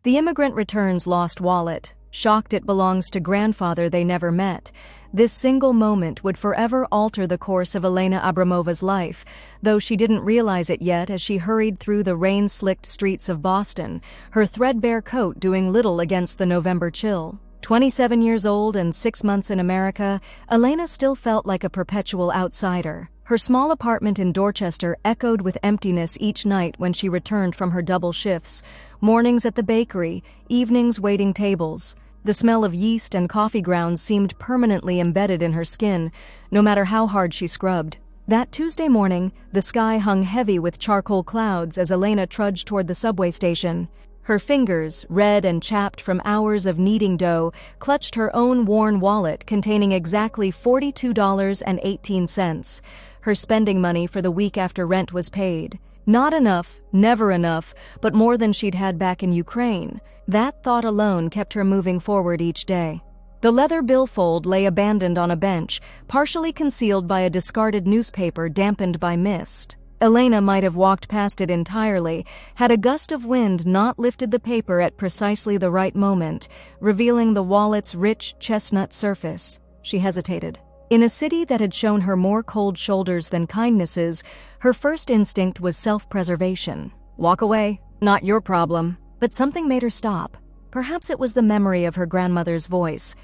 The immigrant returns lost wallet, shocked it belongs to grandfather they never met. This single moment would forever alter the course of Elena Abramova's life, though she didn't realize it yet as she hurried through the rain-slicked streets of Boston, her threadbare coat doing little against the November chill. 27 years old and 6 months in America, Elena still felt like a perpetual outsider. Her small apartment in Dorchester echoed with emptiness each night when she returned from her double shifts, mornings at the bakery, evenings waiting tables. The smell of yeast and coffee grounds seemed permanently embedded in her skin, no matter how hard she scrubbed. That Tuesday morning, the sky hung heavy with charcoal clouds as Elena trudged toward the subway station. Her fingers, red and chapped from hours of kneading dough, clutched her own worn wallet containing exactly $42.18. Her spending money for the week after rent was paid. Not enough, never enough, but more than she'd had back in Ukraine. That thought alone kept her moving forward each day. The leather billfold lay abandoned on a bench, partially concealed by a discarded newspaper dampened by mist. Elena might have walked past it entirely, had a gust of wind not lifted the paper at precisely the right moment, revealing the wallet's rich chestnut surface. She hesitated. In a city that had shown her more cold shoulders than kindnesses, her first instinct was self-preservation. Walk away, not your problem. But something made her stop. Perhaps it was the memory of her grandmother's voice.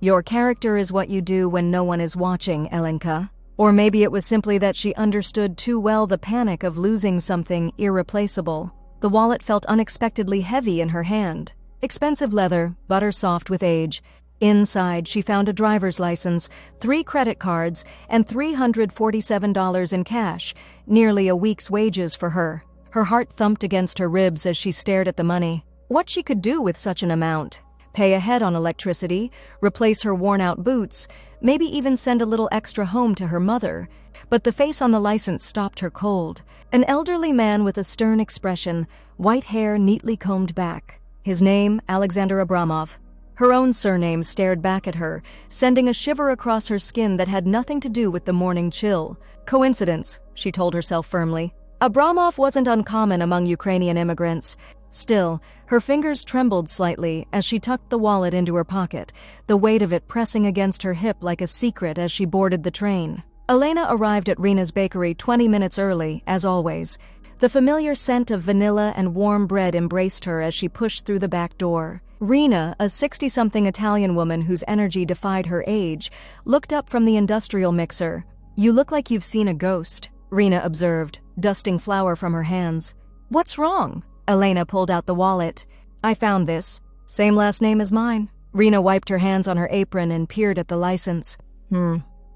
Your character is what you do when no one is watching, Elenka. Or maybe it was simply that she understood too well the panic of losing something irreplaceable. The wallet felt unexpectedly heavy in her hand. Expensive leather, butter-soft with age. Inside, she found a driver's license, 3 credit cards, and $347 in cash, nearly a week's wages for her. Her heart thumped against her ribs as she stared at the money. What she could do with such an amount? Pay ahead on electricity, replace her worn-out boots, maybe even send a little extra home to her mother. But the face on the license stopped her cold. An elderly man with a stern expression, white hair neatly combed back. His name, Alexander Abramov. Her own surname stared back at her, sending a shiver across her skin that had nothing to do with the morning chill. Coincidence, she told herself firmly. Abramov wasn't uncommon among Ukrainian immigrants. Still, her fingers trembled slightly as she tucked the wallet into her pocket, the weight of it pressing against her hip like a secret as she boarded the train. Elena arrived at Rena's bakery 20 minutes early, as always. The familiar scent of vanilla and warm bread embraced her as she pushed through the back door. Rena, a 60-something Italian woman whose energy defied her age, looked up from the industrial mixer. "You look like you've seen a ghost," Rena observed, dusting flour from her hands. "What's wrong?" Elena pulled out the wallet. "I found this. Same last name as mine." Rena wiped her hands on her apron and peered at the license.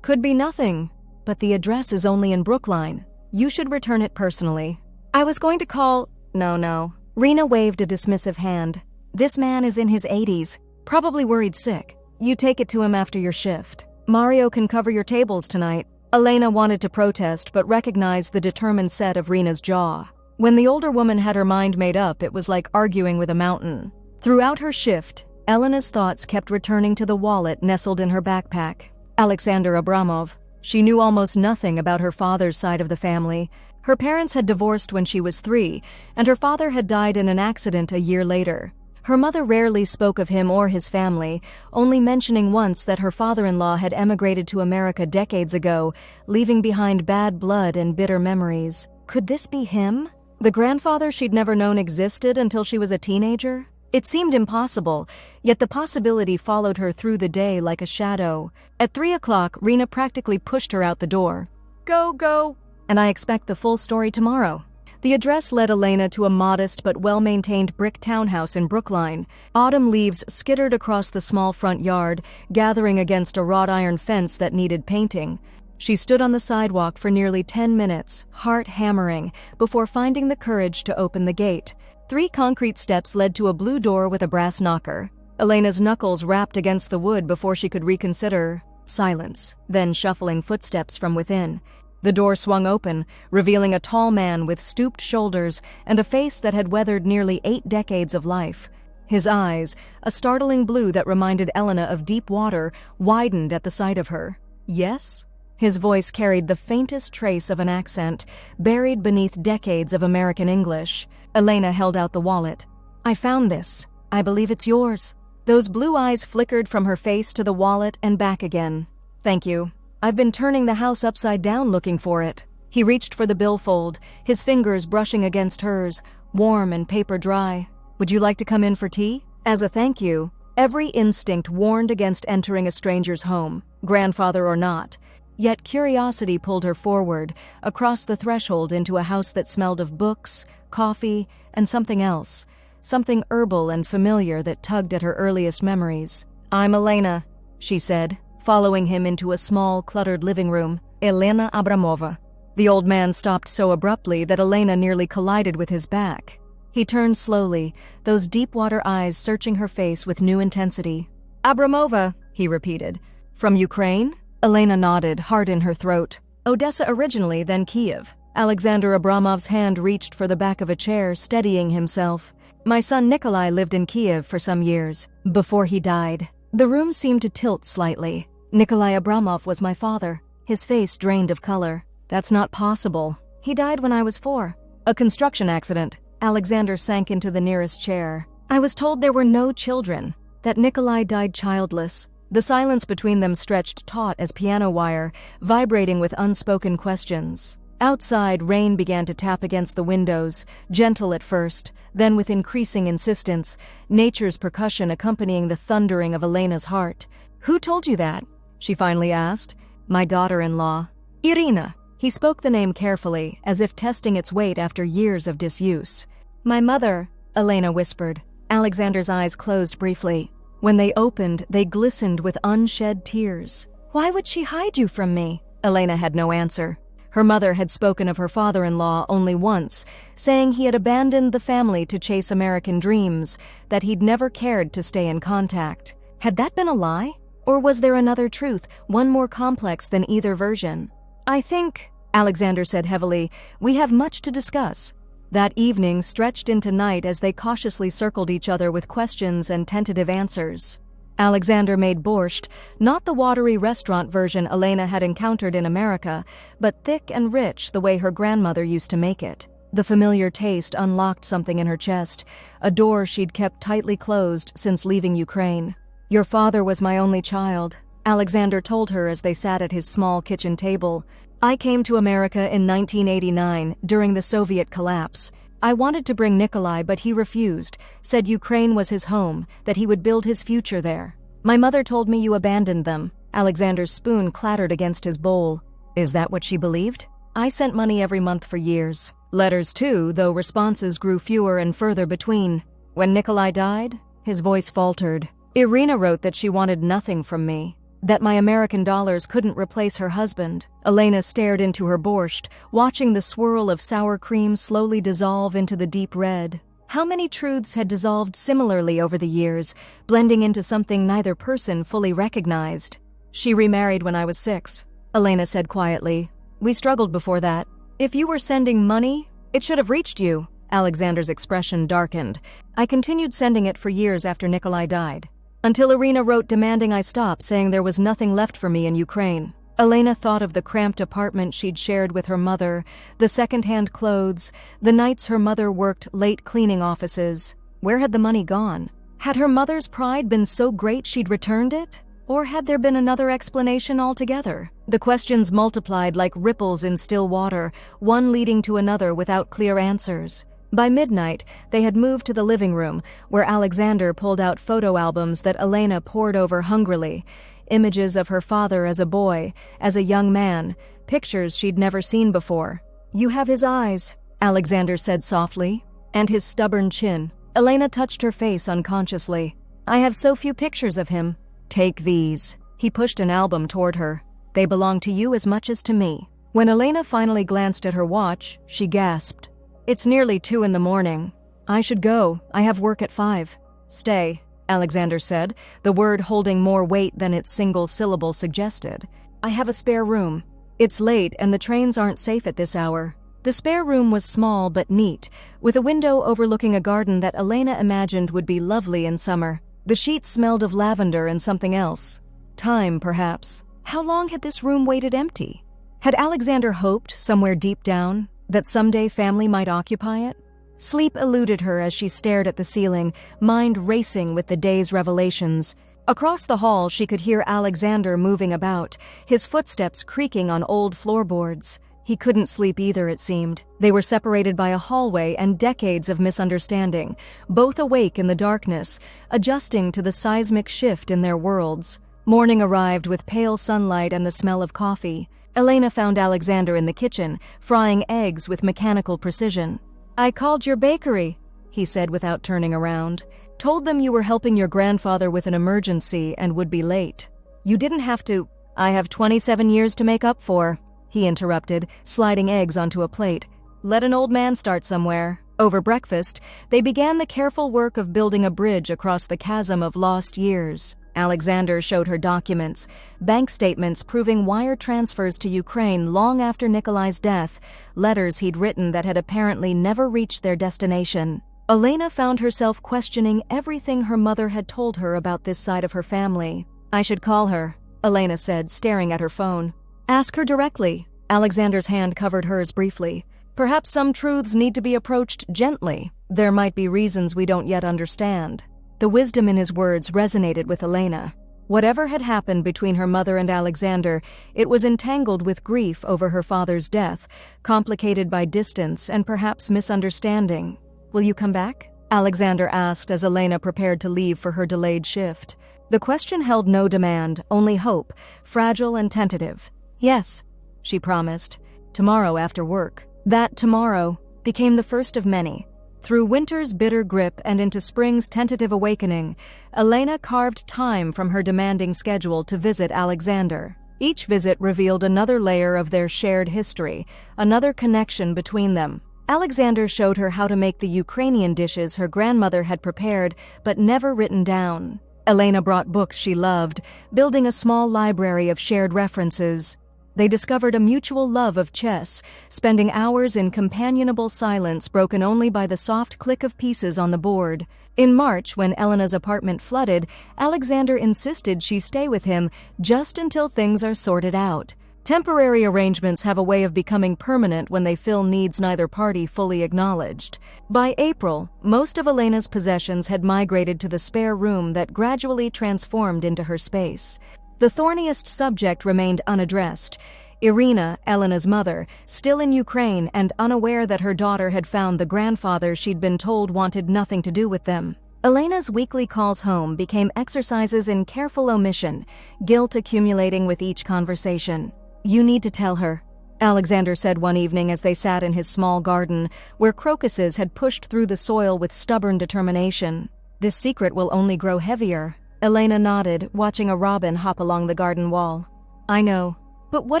Could be nothing, but the address is only in Brookline. You should return it personally. I was going to call... No. Rena waved a dismissive hand. This man is in his 80s, probably worried sick. You take it to him after your shift. Mario can cover your tables tonight. Elena wanted to protest but recognized the determined set of Rena's jaw. When the older woman had her mind made up, it was like arguing with a mountain. Throughout her shift, Elena's thoughts kept returning to the wallet nestled in her backpack. Alexander Abramov. She knew almost nothing about her father's side of the family. Her parents had divorced when she was 3, and her father had died in an accident a year later. Her mother rarely spoke of him or his family, only mentioning once that her father-in-law had emigrated to America decades ago, leaving behind bad blood and bitter memories. Could this be him? The grandfather she'd never known existed until she was a teenager? It seemed impossible, yet the possibility followed her through the day like a shadow. At 3 o'clock, Rena practically pushed her out the door. Go! And I expect the full story tomorrow. The address led Elena to a modest but well-maintained brick townhouse in Brookline. Autumn leaves skittered across the small front yard, gathering against a wrought iron fence that needed painting. She stood on the sidewalk for nearly 10 minutes, heart hammering, before finding the courage to open the gate. 3 concrete steps led to a blue door with a brass knocker. Elena's knuckles rapped against the wood before she could reconsider. Silence, then shuffling footsteps from within. The door swung open, revealing a tall man with stooped shoulders and a face that had weathered nearly 8 decades of life. His eyes, a startling blue that reminded Elena of deep water, widened at the sight of her. Yes? His voice carried the faintest trace of an accent, buried beneath decades of American English. Elena held out the wallet. I found this. I believe it's yours." Those blue eyes flickered from her face to the wallet and back again. "Thank you. I've been turning the house upside down looking for it." He reached for the billfold, his fingers brushing against hers, warm and paper dry. "Would you like to come in for tea?" As a thank you, every instinct warned against entering a stranger's home, grandfather or not. Yet curiosity pulled her forward, across the threshold into a house that smelled of books, coffee, and something else. Something herbal and familiar that tugged at her earliest memories. "I'm Elena," she said, following him into a small, cluttered living room. "Elena Abramova." The old man stopped so abruptly that Elena nearly collided with his back. He turned slowly, those deep-water eyes searching her face with new intensity. "Abramova," he repeated. "From Ukraine?" Elena nodded, heart in her throat. "Odessa originally, then Kiev." Alexander Abramov's hand reached for the back of a chair, steadying himself. "My son Nikolai lived in Kiev for some years, before he died." The room seemed to tilt slightly. "Nikolai Abramov was my father." His face drained of color. "That's not possible. He died when I was 4. A construction accident." Alexander sank into the nearest chair. "I was told there were no children, that Nikolai died childless." The silence between them stretched taut as piano wire, vibrating with unspoken questions. Outside, rain began to tap against the windows, gentle at first, then with increasing insistence, nature's percussion accompanying the thundering of Elena's heart. "Who told you that?" she finally asked. "My daughter-in-law. Irina." He spoke the name carefully, as if testing its weight after years of disuse. "My mother," Elena whispered. Alexander's eyes closed briefly. When they opened, they glistened with unshed tears. "Why would she hide you from me?" Elena had no answer. Her mother had spoken of her father-in-law only once, saying he had abandoned the family to chase American dreams, that he'd never cared to stay in contact. Had that been a lie? Or was there another truth, one more complex than either version? "I think," Alexander said heavily, "we have much to discuss." That evening stretched into night as they cautiously circled each other with questions and tentative answers. Alexander made borscht, not the watery restaurant version Elena had encountered in America, but thick and rich the way her grandmother used to make it. The familiar taste unlocked something in her chest, a door she'd kept tightly closed since leaving Ukraine. "Your father was my only child," Alexander told her as they sat at his small kitchen table. "I came to America in 1989, during the Soviet collapse. I wanted to bring Nikolai, but he refused, said Ukraine was his home, that he would build his future there. My mother told me you abandoned them." Alexander's spoon clattered against his bowl. "Is that what she believed?" "I sent money every month for years. Letters too, though responses grew fewer and further between. When Nikolai died," his voice faltered, "Irina wrote that she wanted nothing from me, that my American dollars couldn't replace her husband." Elena stared into her borscht, watching the swirl of sour cream slowly dissolve into the deep red. How many truths had dissolved similarly over the years, blending into something neither person fully recognized? "She remarried when I was 6, Elena said quietly. "We struggled before that. If you were sending money, it should have reached you." Alexander's expression darkened. "I continued sending it for years after Nikolai died, until Irina wrote demanding I stop, saying there was nothing left for me in Ukraine." Elena thought of the cramped apartment she'd shared with her mother, the second-hand clothes, the nights her mother worked late cleaning offices. Where had the money gone? Had her mother's pride been so great she'd returned it? Or had there been another explanation altogether? The questions multiplied like ripples in still water, one leading to another without clear answers. By midnight, they had moved to the living room, where Alexander pulled out photo albums that Elena pored over hungrily. Images of her father as a boy, as a young man, pictures she'd never seen before. "You have his eyes," Alexander said softly, "and his stubborn chin." Elena touched her face unconsciously. "I have so few pictures of him." "Take these." He pushed an album toward her. "They belong to you as much as to me." When Elena finally glanced at her watch, she gasped. "It's nearly 2 in the morning. I should go. I have work at 5. "Stay," Alexander said, the word holding more weight than its single syllable suggested. "I have a spare room. It's late and the trains aren't safe at this hour." The spare room was small but neat, with a window overlooking a garden that Elena imagined would be lovely in summer. The sheets smelled of lavender and something else. Time, perhaps. How long had this room waited empty? Had Alexander hoped, somewhere deep down, that someday family might occupy it? Sleep eluded her as she stared at the ceiling, mind racing with the day's revelations. Across the hall, she could hear Alexander moving about, his footsteps creaking on old floorboards. He couldn't sleep either, it seemed. They were separated by a hallway and decades of misunderstanding, both awake in the darkness, adjusting to the seismic shift in their worlds. Morning arrived with pale sunlight and the smell of coffee. Elena found Alexander in the kitchen, frying eggs with mechanical precision. "I called your bakery," he said without turning around. "Told them you were helping your grandfather with an emergency and would be late." "You didn't have to." "I have 27 years to make up for," he interrupted, sliding eggs onto a plate. "Let an old man start somewhere." Over breakfast, they began the careful work of building a bridge across the chasm of lost years. Alexander showed her documents, bank statements proving wire transfers to Ukraine long after Nikolai's death, letters he'd written that had apparently never reached their destination. Elena found herself questioning everything her mother had told her about this side of her family. "I should call her," Elena said, staring at her phone. "Ask her directly." Alexander's hand covered hers briefly. "Perhaps some truths need to be approached gently. There might be reasons we don't yet understand." The wisdom in his words resonated with Elena. Whatever had happened between her mother and Alexander, it was entangled with grief over her father's death, complicated by distance and perhaps misunderstanding. "Will you come back?" Alexander asked as Elena prepared to leave for her delayed shift. The question held no demand, only hope, fragile and tentative. "Yes," she promised. "Tomorrow after work." That tomorrow became the first of many. Through winter's bitter grip and into spring's tentative awakening, Elena carved time from her demanding schedule to visit Alexander. Each visit revealed another layer of their shared history, another connection between them. Alexander showed her how to make the Ukrainian dishes her grandmother had prepared but never written down. Elena brought books she loved, building a small library of shared references. They discovered a mutual love of chess, spending hours in companionable silence broken only by the soft click of pieces on the board. In March, when Elena's apartment flooded, Alexander insisted she stay with him just until things are sorted out. Temporary arrangements have a way of becoming permanent when they fill needs neither party fully acknowledged. By April, most of Elena's possessions had migrated to the spare room that gradually transformed into her space. The thorniest subject remained unaddressed. Irina, Elena's mother, still in Ukraine and unaware that her daughter had found the grandfather she'd been told wanted nothing to do with them. Elena's weekly calls home became exercises in careful omission, guilt accumulating with each conversation. "You need to tell her," Alexander said one evening as they sat in his small garden, where crocuses had pushed through the soil with stubborn determination. "This secret will only grow heavier." Elena nodded, watching a robin hop along the garden wall. "I know. But what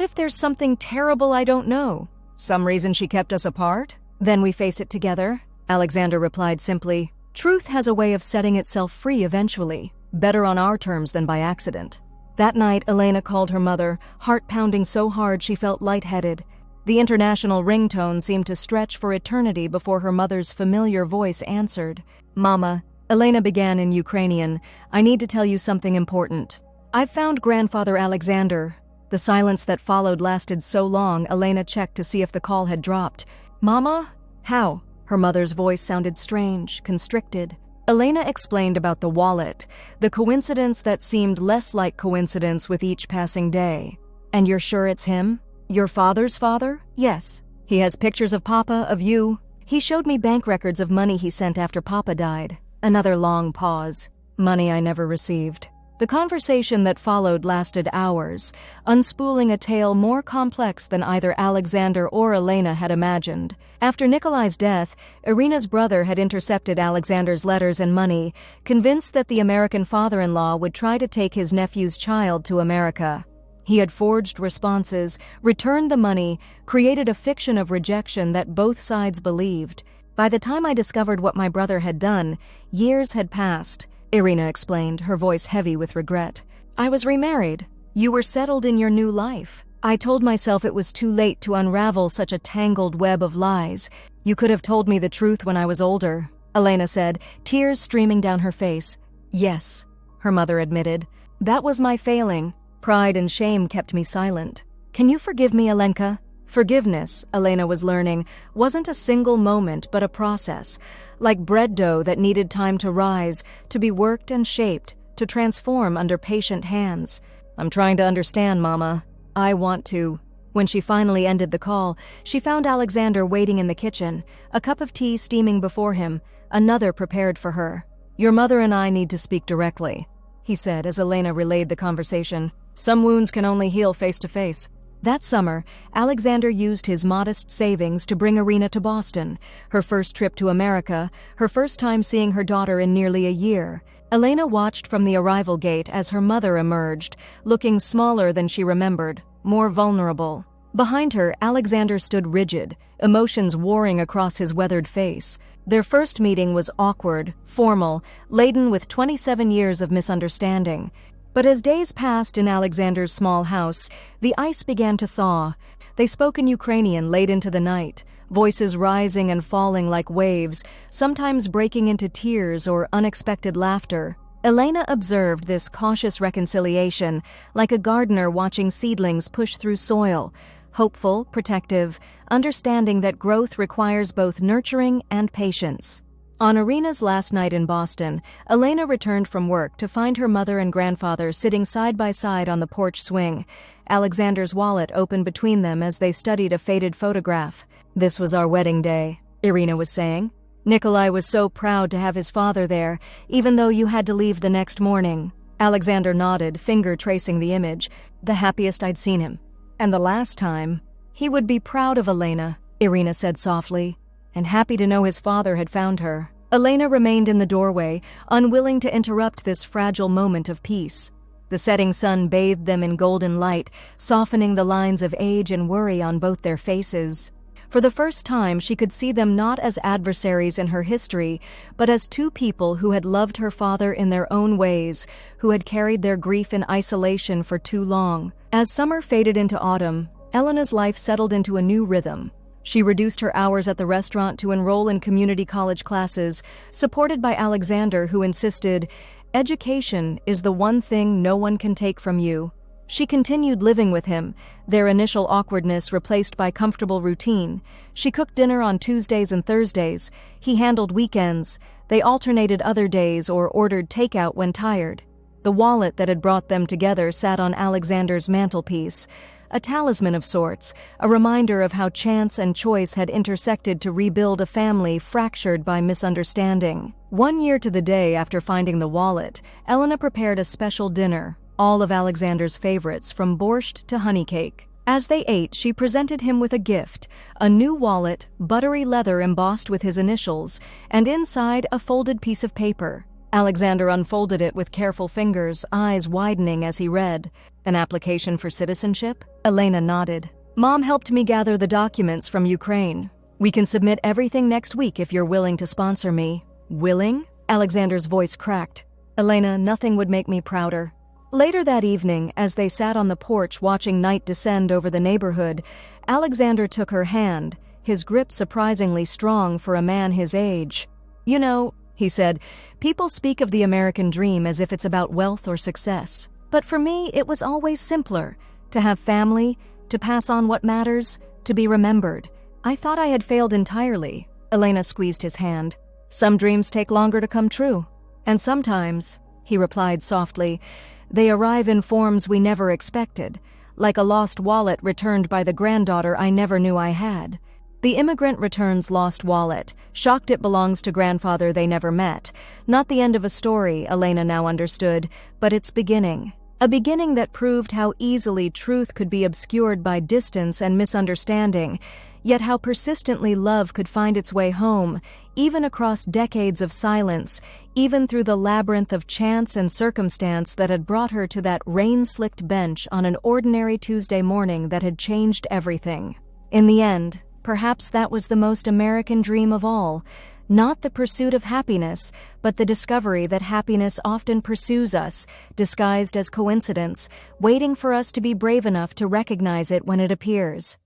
if there's something terrible I don't know? Some reason she kept us apart? Then we face it together," Alexander replied simply. "Truth has a way of setting itself free eventually, better on our terms than by accident." That night, Elena called her mother, heart pounding so hard she felt lightheaded. The international ringtone seemed to stretch for eternity before her mother's familiar voice answered. "Mama," Elena began in Ukrainian, "I need to tell you something important. I've found grandfather Alexander." The silence that followed lasted so long, Elena checked to see if the call had dropped. "Mama? How?" Her mother's voice sounded strange, constricted. Elena explained about the wallet, the coincidence that seemed less like coincidence with each passing day. "And you're sure it's him? Your father's father?" "Yes. He has pictures of Papa, of you. He showed me bank records of money he sent after Papa died." Another long pause. "Money I never received." The conversation that followed lasted hours, unspooling a tale more complex than either Alexander or Elena had imagined. After Nikolai's death, Irina's brother had intercepted Alexander's letters and money, convinced that the American father-in-law would try to take his nephew's child to America. He had forged responses, returned the money, created a fiction of rejection that both sides believed. "By the time I discovered what my brother had done, years had passed," Irina explained, her voice heavy with regret. "I was remarried. You were settled in your new life. I told myself it was too late to unravel such a tangled web of lies. You could have told me the truth when I was older," Elena said, tears streaming down her face. "Yes," her mother admitted. "That was my failing. Pride and shame kept me silent. Can you forgive me, Alenka?" Forgiveness, Elena was learning, wasn't a single moment but a process, like bread dough that needed time to rise, to be worked and shaped, to transform under patient hands. "I'm trying to understand, Mama. I want to." When she finally ended the call, she found Alexander waiting in the kitchen, a cup of tea steaming before him, another prepared for her. "Your mother and I need to speak directly," he said as Elena relayed the conversation. "Some wounds can only heal face to face." That summer, Alexander used his modest savings to bring Irina to Boston, her first trip to America, her first time seeing her daughter in nearly a year. Elena watched from the arrival gate as her mother emerged, looking smaller than she remembered, more vulnerable. Behind her, Alexander stood rigid, emotions warring across his weathered face. Their first meeting was awkward, formal, laden with 27 years of misunderstanding. But as days passed in Alexander's small house, the ice began to thaw. They spoke in Ukrainian late into the night, voices rising and falling like waves, sometimes breaking into tears or unexpected laughter. Elena observed this cautious reconciliation, like a gardener watching seedlings push through soil, hopeful, protective, understanding that growth requires both nurturing and patience. On Irina's last night in Boston, Elena returned from work to find her mother and grandfather sitting side by side on the porch swing, Alexander's wallet open between them as they studied a faded photograph. "This was our wedding day," Irina was saying. "Nikolai was so proud to have his father there, even though you had to leave the next morning." Alexander nodded, finger tracing the image. "The happiest I'd seen him. And the last time, he would be proud of Elena," Irina said softly, "and happy to know his father had found her." Elena remained in the doorway, unwilling to interrupt this fragile moment of peace. The setting sun bathed them in golden light, softening the lines of age and worry on both their faces. For the first time, she could see them not as adversaries in her history, but as two people who had loved her father in their own ways, who had carried their grief in isolation for too long. As summer faded into autumn, Elena's life settled into a new rhythm. She reduced her hours at the restaurant to enroll in community college classes, supported by Alexander, who insisted, "Education is the one thing no one can take from you." She continued living with him, their initial awkwardness replaced by comfortable routine. She cooked dinner on Tuesdays and Thursdays. He handled weekends. They alternated other days or ordered takeout when tired. The wallet that had brought them together sat on Alexander's mantelpiece, a talisman of sorts, a reminder of how chance and choice had intersected to rebuild a family fractured by misunderstanding. 1 year to the day after finding the wallet, Elena prepared a special dinner, all of Alexander's favorites, from borscht to honey cake. As they ate, she presented him with a gift, a new wallet, buttery leather embossed with his initials, and inside a folded piece of paper. Alexander unfolded it with careful fingers, eyes widening as he read. "An application for citizenship?" Elena nodded. "Mom helped me gather the documents from Ukraine. We can submit everything next week if you're willing to sponsor me." "Willing?" Alexander's voice cracked. "Elena, nothing would make me prouder." Later that evening, as they sat on the porch watching night descend over the neighborhood, Alexander took her hand, his grip surprisingly strong for a man his age. "You know," he said, "people speak of the American dream as if it's about wealth or success. But for me, it was always simpler. To have family, to pass on what matters, to be remembered. I thought I had failed entirely." Elena squeezed his hand. "Some dreams take longer to come true. And sometimes," he replied softly, "they arrive in forms we never expected, like a lost wallet returned by the granddaughter I never knew I had." The immigrant returns lost wallet, shocked it belongs to grandfather they never met. Not the end of a story, Elena now understood, but its beginning. A beginning that proved how easily truth could be obscured by distance and misunderstanding, yet how persistently love could find its way home, even across decades of silence, even through the labyrinth of chance and circumstance that had brought her to that rain-slicked bench on an ordinary Tuesday morning that had changed everything. In the end, perhaps that was the most American dream of all, not the pursuit of happiness, but the discovery that happiness often pursues us, disguised as coincidence, waiting for us to be brave enough to recognize it when it appears.